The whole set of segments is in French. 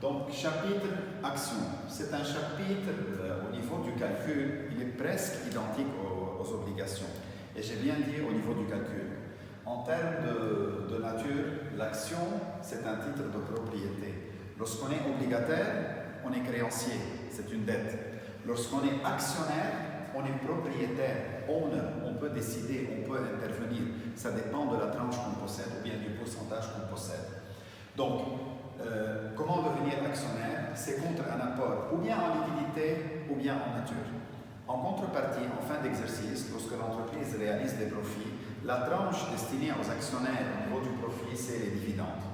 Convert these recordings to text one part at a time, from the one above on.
Donc, chapitre action. C'est un chapitre au niveau du calcul, il est presque identique aux obligations. Et j'ai bien dit au niveau du calcul. En termes de nature, l'action, c'est un titre de propriété. Lorsqu'on est obligataire, on est créancier, c'est une dette. Lorsqu'on est actionnaire, on est propriétaire, owner, on peut décider, on peut intervenir. Ça dépend de la tranche qu'on possède ou bien du pourcentage qu'on possède. Donc, comment devenir actionnaire? C'est contre un apport, ou bien en liquidité, ou bien en nature. En contrepartie, en fin d'exercice, lorsque l'entreprise réalise des profits, la tranche destinée aux actionnaires au niveau du profit, c'est les dividendes.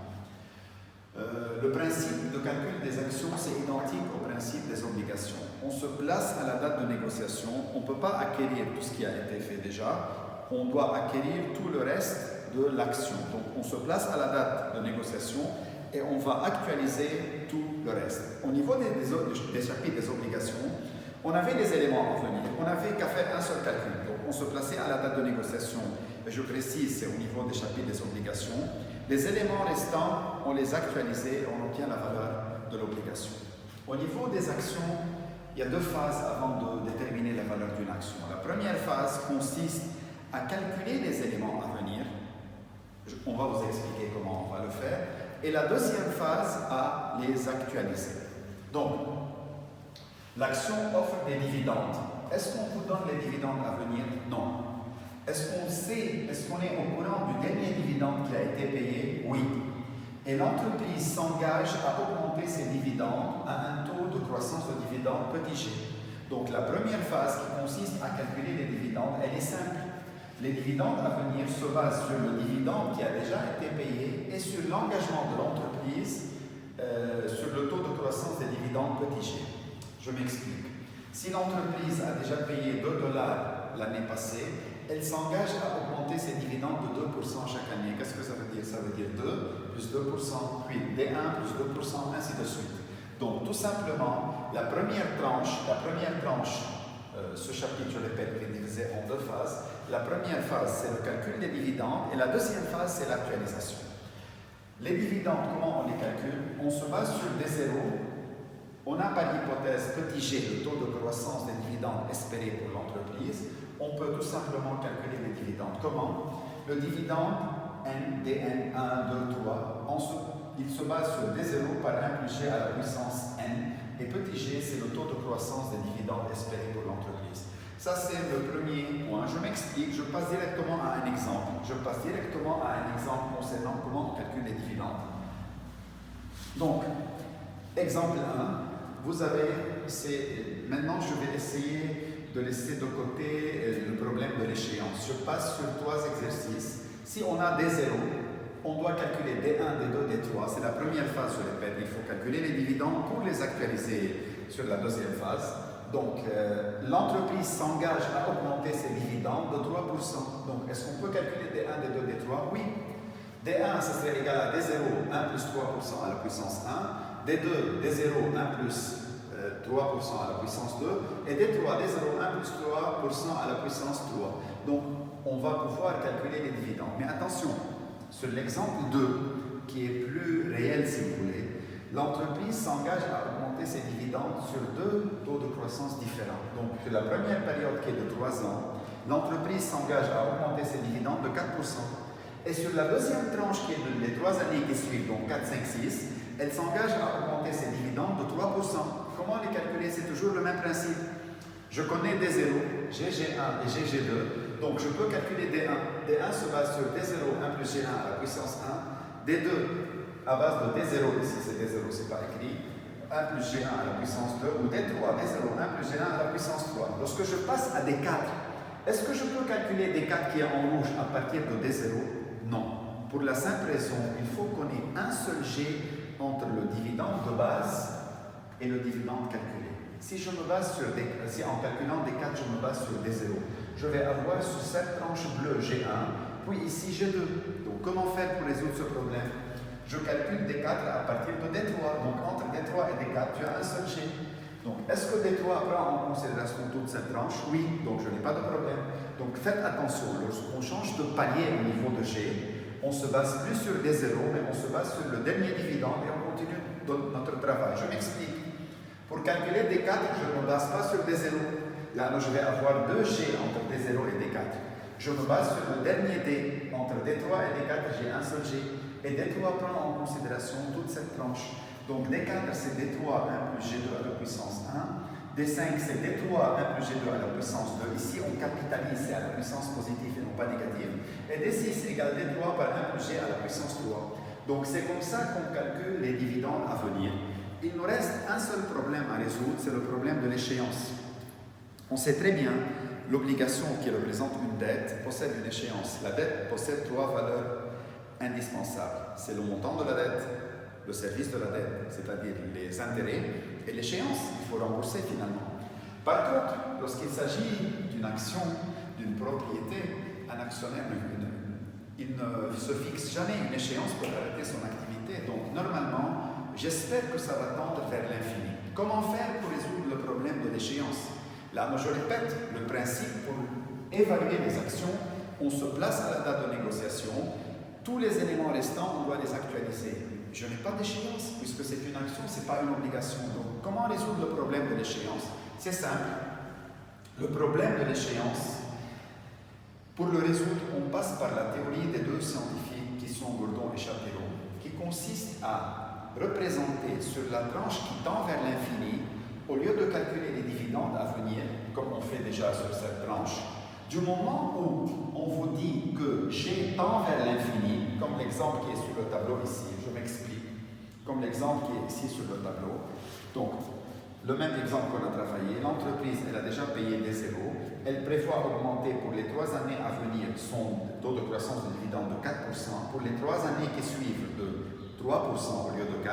Le principe de calcul des actions, c'est identique au principe des obligations. On se place à la date de négociation, on ne peut pas acquérir tout ce qui a été fait déjà, on doit acquérir tout le reste de l'action. Donc on se place à la date de négociation et on va actualiser tout le reste. Au niveau des chapitres des obligations, on avait des éléments à venir, on n'avait qu'à faire un seul calcul. Donc on se plaçait à la date de négociation, et je précise, c'est au niveau des chapitres des obligations. Les éléments restants, on les actualise et on obtient la valeur de l'obligation. Au niveau des actions, il y a deux phases avant de déterminer la valeur d'une action. La première phase consiste à calculer les éléments à venir. On va vous expliquer comment on va le faire. Et la deuxième phase, à les actualiser. Donc, l'action offre des dividendes. Est-ce qu'on vous donne les dividendes à venir? Non. Est-ce qu'on sait, est-ce qu'on est au courant du dernier dividende qui a été payé? Oui. Et l'entreprise s'engage à augmenter ses dividendes à un taux de croissance de dividendes petit g. Donc la première phase qui consiste à calculer les dividendes, elle est simple. Les dividendes à venir se basent sur le dividende qui a déjà été payé et sur l'engagement de l'entreprise sur le taux de croissance des dividendes petit g. Je m'explique. Si l'entreprise a déjà payé 2 $ l'année passée, elle s'engage à augmenter ses dividendes de 2% chaque année. Qu'est-ce que ça veut dire? Ça veut dire 2 plus 2%, puis D1 plus 2%, ainsi de suite. Donc, tout simplement, la première tranche, ce chapitre, je répète, est divisé en deux phases. La première phase, c'est le calcul des dividendes, et la deuxième phase, c'est l'actualisation. Les dividendes, comment on les calcule? On se base sur des zéros. On a par hypothèse petit g, le taux de croissance des dividendes espérés pour l'entreprise. On peut tout simplement calculer les dividendes. Comment? Le dividende N, Dn, 1, 2, 3, il se base sur D0 par 1 plus g à la puissance n. Et petit g, c'est le taux de croissance des dividendes espérés pour l'entreprise. Ça, c'est le premier point. Je m'explique, je passe directement à un exemple. Concernant comment on calcule les dividendes. Donc, exemple 1, vous avez, maintenant je vais essayer de laisser de côté le problème de l'échéance. Je passe sur 3 exercices. Si on a des zéros, on doit calculer D1, D2, D3. C'est la première phase, je répète. Il faut calculer les dividendes pour les actualiser sur la deuxième phase. Donc, l'entreprise s'engage à augmenter ses dividendes de 3%. Donc, est-ce qu'on peut calculer D1, D2, D3? Oui. D1, ça serait égal à D0, 1 plus 3% à la puissance 1. D2, D0, 1 plus 3% à la puissance 2. Et D3, D0, 1 plus 3% à la puissance 3. Donc, on va pouvoir calculer les dividendes. Mais attention, sur l'exemple 2, qui est plus réel si vous voulez, l'entreprise s'engage à augmenter ses dividendes sur 2 taux de croissance différents. Donc, sur la première période qui est de 3 ans, l'entreprise s'engage à augmenter ses dividendes de 4%. Et sur la deuxième tranche qui est les 3 années qui suivent, donc 4, 5, 6, elle s'engage à augmenter ses dividendes de 3%. Comment les calculer? C'est toujours le même principe. Je connais D0, GG1 et GG2, donc je peux calculer D1. D1 se base sur D0, 1 plus G1 à la puissance 1. D2 à base de D0, ici c'est D0, c'est pas écrit, 1 plus G1 à la puissance 2, ou D3, D0, 1 plus G1 à la puissance 3. Lorsque je passe à D4, est-ce que je peux calculer D4 qui est en rouge à partir de D0? Non. Pour la simple raison, il faut qu'on ait un seul G entre le dividende de base et le dividende calculé. Si je me base sur si en calculant D4, je me base sur D0, je vais avoir sur cette tranche bleue G1, puis ici G2. Donc comment faire pour résoudre ce problème? Je calcule D4 à partir de D3. Donc entre D3 et D4, tu as un seul G. Donc est-ce que D3 prend en considération toute cette tranche? Oui, donc je n'ai pas de problème. Donc faites attention, lorsqu'on change de palier au niveau de G, on se base plus sur D0, mais on se base sur le dernier dividende et on continue notre travail. Je m'explique. Pour calculer D4, je ne me base pas sur D0. Là, je vais avoir 2G entre D0 et D4. Je me base sur le dernier D. Entre D3 et D4, j'ai un seul G. Et D3 prend en considération toute cette tranche. Donc D4, c'est D3 1 plus G2 à la puissance 1. D5, c'est D3 1 plus G2 à la puissance 2. Ici, on capitalise, c'est à la puissance positive et non pas négative. Et D6 égale D3 par 1 plus G à la puissance 3. Donc c'est comme ça qu'on calcule les dividendes à venir. Il nous reste un seul problème à résoudre, c'est le problème de l'échéance. On sait très bien, l'obligation qui représente une dette possède une échéance. La dette possède 3 valeurs indispensables. C'est le montant de la dette, le service de la dette, c'est-à-dire les intérêts, et l'échéance, il faut rembourser finalement. Par contre, lorsqu'il s'agit d'une action, d'une propriété, un actionnaire, il ne se fixe jamais une échéance pour arrêter son activité. Donc, normalement, j'espère que ça va tendre vers l'infini. Comment faire pour résoudre le problème de l'échéance? Là, je répète, le principe pour évaluer les actions, on se place à la date de négociation, tous les éléments restants, on doit les actualiser. Je n'ai pas d'échéance, puisque c'est une action, ce n'est pas une obligation. Donc, comment résoudre le problème de l'échéance? C'est simple. Le problème de l'échéance, pour le résoudre, on passe par la théorie des deux scientifiques qui sont Gordon et Shapiro, qui consiste à représenter sur la tranche qui tend vers l'infini, au lieu de calculer les dividendes à venir, comme on fait déjà sur cette tranche, du moment où on vous dit que G tend vers l'infini, comme l'exemple qui est sur le tableau ici, je m'explique, comme l'exemple qui est ici sur le tableau. Donc, le même exemple qu'on a travaillé, l'entreprise, elle a déjà payé des zéros, elle prévoit augmenter pour les 3 années à venir son taux de croissance de dividende de 4%, pour les 3 années qui suivent de 3% au lieu de 4%,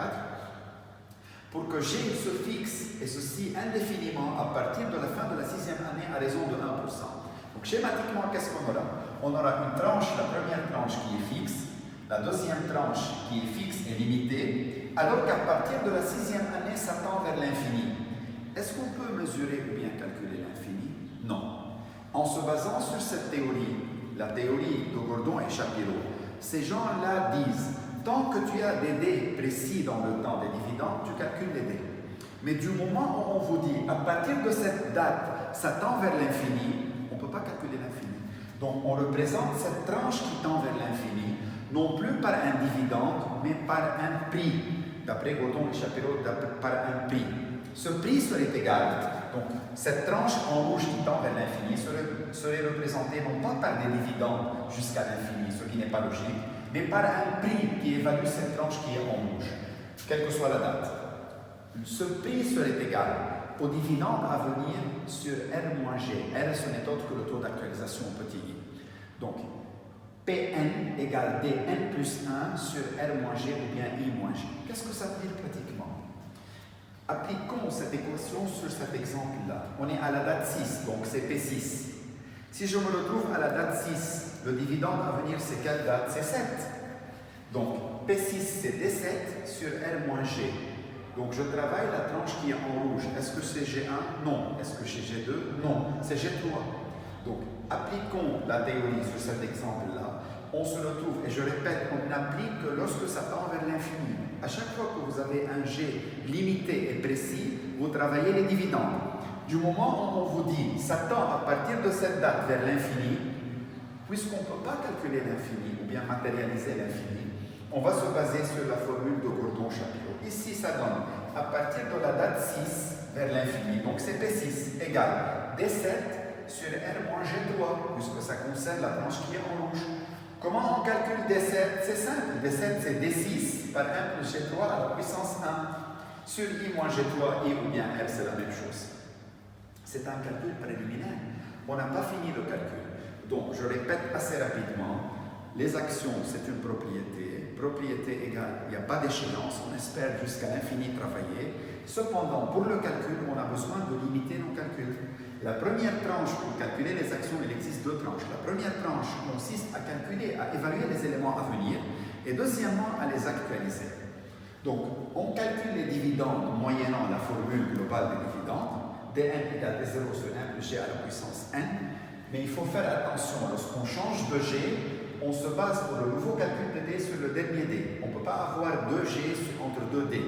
pour que G se fixe, et ceci indéfiniment, à partir de la fin de la 6e année à raison de 1%. Donc schématiquement, qu'est-ce qu'on aura? On aura une tranche, la première tranche qui est fixe, la deuxième tranche qui est fixe et limitée, alors qu'à partir de la 6e année, ça tend vers l'infini. Est-ce qu'on peut mesurer ou bien calculer l'infini? Non. En se basant sur cette théorie, la théorie de Gordon et Shapiro, ces gens-là disent, tant que tu as des dés précis dans le temps des dividendes, tu calcules les dés. Mais du moment où on vous dit, à partir de cette date, ça tend vers l'infini, on ne peut pas calculer l'infini. Donc on représente cette tranche qui tend vers l'infini, non plus par un dividende, mais par un prix. D'après Gordon et Shapiro, par un prix. Ce prix serait égal, donc cette tranche en rouge qui tend vers l'infini serait représentée non pas par des dividendes jusqu'à l'infini, ce qui n'est pas logique, mais par un prix qui évalue cette tranche qui est en rouge, quelle que soit la date. Ce prix serait égal au dividende à venir sur R-G. R, ce n'est autre que le taux d'actualisation petit i. Donc, Pn égale Dn plus 1 sur R-G ou bien I-G. Qu'est-ce que ça veut dire pratiquement? Appliquons cette équation sur cet exemple-là. On est à la date 6, donc c'est P6. Si je me retrouve à la date 6, le dividende à venir, c'est quelle date? C'est 7. Donc, P6, c'est D7 sur R-G. Donc, je travaille la tranche qui est en rouge. Est-ce que c'est G1? Non. Est-ce que c'est G2? Non. C'est G3. Donc, appliquons la théorie sur cet exemple-là. On se retrouve, et je répète, on n'applique que lorsque ça tend vers l'infini. À chaque fois que vous avez un G limité et précis, vous travaillez les dividendes. Du moment où on vous dit, ça tend à partir de cette date vers l'infini, puisqu'on ne peut pas calculer l'infini ou bien matérialiser l'infini, on va se baser sur la formule de Gordon-Shapiro. Ici, ça donne, à partir de la date 6 vers l'infini, donc c'est P6 égale D7 sur R-G3, puisque ça concerne la tranche qui est en rouge. Comment on calcule D7? C'est simple. D7, c'est D6 par 1 plus G3 à la puissance 1. Sur I moins G3, I ou bien R, c'est la même chose. C'est un calcul préliminaire. On n'a pas fini le calcul. Donc, je répète assez rapidement. Les actions, c'est une propriété. Propriété égale, il n'y a pas d'échéance. On espère jusqu'à l'infini travailler. Cependant, pour le calcul, on a besoin de limiter nos calculs. La première tranche, pour calculer les actions, il existe deux tranches. La première tranche consiste à calculer, à évaluer les éléments à venir, et deuxièmement, à les actualiser. Donc, on calcule les dividendes moyennant la formule globale des dividendes, dn égale d0 sur 1 plus g à la puissance n, mais il faut faire attention, lorsqu'on change de g, on se base pour le nouveau calcul de d sur le dernier d. On ne peut pas avoir 2g entre 2 d.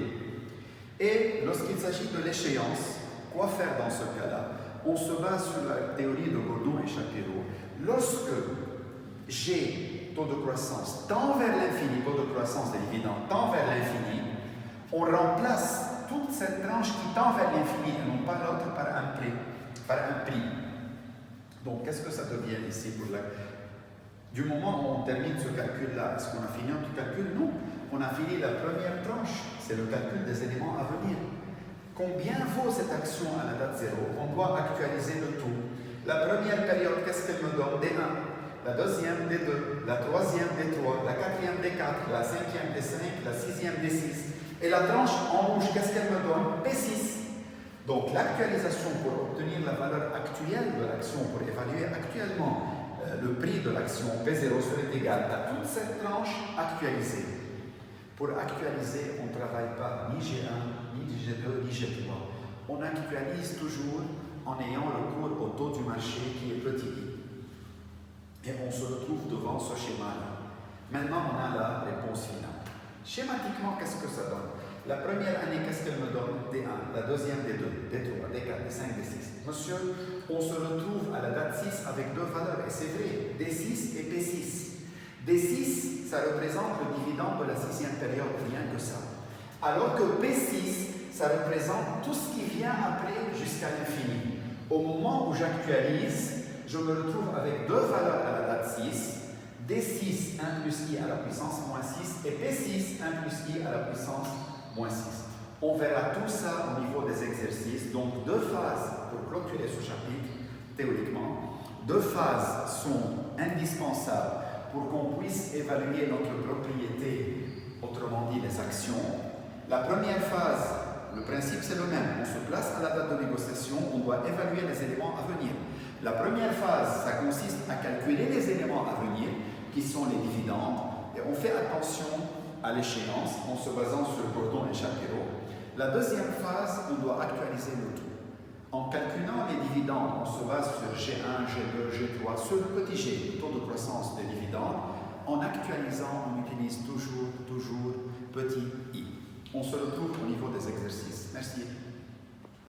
Et lorsqu'il s'agit de l'échéance, quoi faire dans ce cas-là? On se base sur la théorie de Gordon et Shapiro. Lorsque G, taux de croissance, tend vers l'infini, taux de croissance des dividendes tend vers l'infini, on remplace toute cette tranche qui tend vers l'infini et non pas l'autre par un prix. Donc, qu'est-ce que ça devient ici pour la... Du moment où on termine ce calcul-là, est-ce qu'on a fini notre calcul? Non. On a fini la première tranche, c'est le calcul des éléments à venir. Combien vaut cette action à la date 0? On doit actualiser le tout. La première période, qu'est-ce qu'elle me donne? D1. La deuxième, D2. La troisième, D3. La quatrième, D4. La cinquième, D5. La sixième, D6. Et la tranche en rouge, qu'est-ce qu'elle me donne? P6. Donc l'actualisation pour obtenir la valeur actuelle de l'action, pour évaluer actuellement le prix de l'action P0 serait égal à toute cette tranche actualisée. Pour actualiser, on ne travaille pas ni G1, ni G2, ni G3. On actualise toujours en ayant le cours au taux du marché qui est petit i. Et on se retrouve devant ce schéma-là. Maintenant, on a la réponse finale. Schématiquement, qu'est-ce que ça donne? La première année, qu'est-ce qu'elle me donne? D1, la deuxième D2, D3, D4, D5, D6. Monsieur, on se retrouve à la date 6 avec deux valeurs, et c'est vrai, D6 et P6. D6, ça représente le dividende de la sixième période, rien que ça. Alors que P6, ça représente tout ce qui vient après jusqu'à l'infini. Au moment où j'actualise, je me retrouve avec deux valeurs à la date 6, D6, 1 plus I à la puissance moins 6, et P6, 1 plus I à la puissance moins 6. On verra tout ça au niveau des exercices. Donc, deux phases pour clôturer ce chapitre, théoriquement. Deux phases sont indispensables pour qu'on puisse évaluer notre propriété, autrement dit les actions. La première phase, le principe c'est le même. On se place à la date de négociation, on doit évaluer les éléments à venir. La première phase, ça consiste à calculer les éléments à venir, qui sont les dividendes, et on fait attention à l'échéance en se basant sur Gordon et Shapiro. La deuxième phase, on doit actualiser le tout. En calculant les dividendes, on se base sur G1, G2, G3, sur le petit g, le taux de croissance des dividendes. En actualisant, on utilise toujours petit i. On se retrouve au niveau des exercices. Merci.